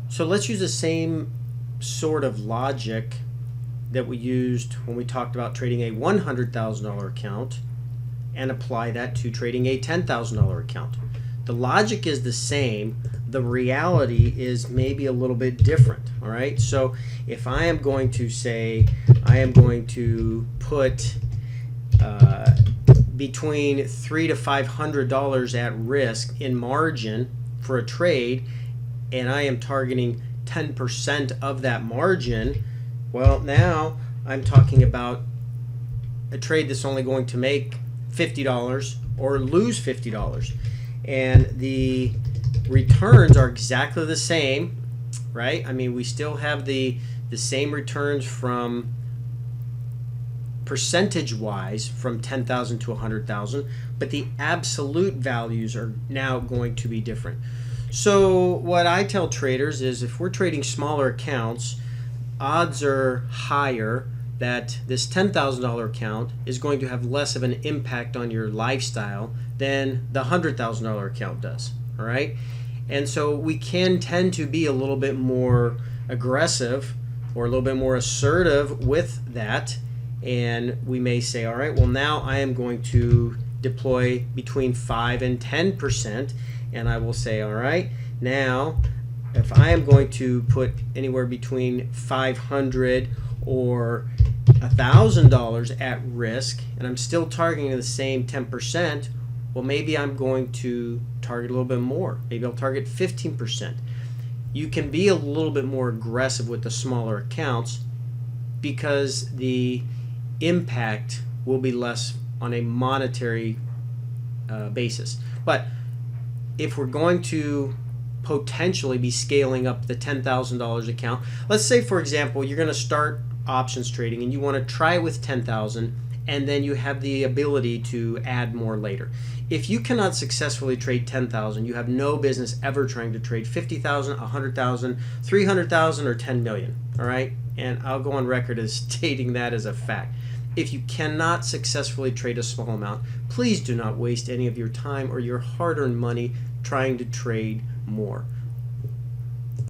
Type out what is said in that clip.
So let's use the same sort of logic that we used when we talked about trading a $100,000 account and apply that to trading a $10,000 account. The logic is the same. The reality is maybe a little bit different. All right. So if I am going to say I am going to put between $300 to $500 at risk in margin for a trade, and I am targeting 10% of that margin, well, now I'm talking about a trade that's only going to make $50 or lose $50. And the returns are exactly the same, right? I mean, we still have the same returns from percentage-wise from 10,000 to 100,000, but the absolute values are now going to be different. So what I tell traders is if we're trading smaller accounts, odds are higher that this $10,000 account is going to have less of an impact on your lifestyle than the $100,000 account does. All right? And so we can tend to be a little bit more aggressive or a little bit more assertive with that. And we may say, all right, well, now I am going to deploy between 5 and 10%. And I will say, all right, now if I am going to put anywhere between $500 or $1,000 at risk, and I'm still targeting the same 10%, well, maybe I'm going to target a little bit more. Maybe I'll target 15%. You can be a little bit more aggressive with the smaller accounts because the impact will be less on a monetary basis. But if we're going to potentially be scaling up the $10,000 account, let's say, for example, you're going to start options trading and you want to try with 10,000 and then you have the ability to add more later. If you cannot successfully trade 10,000, you have no business ever trying to trade 50,000, 100,000, 300,000, or 10 million. All right? And I'll go on record as stating that as a fact. If you cannot successfully trade a small amount, please do not waste any of your time or your hard-earned money trying to trade more.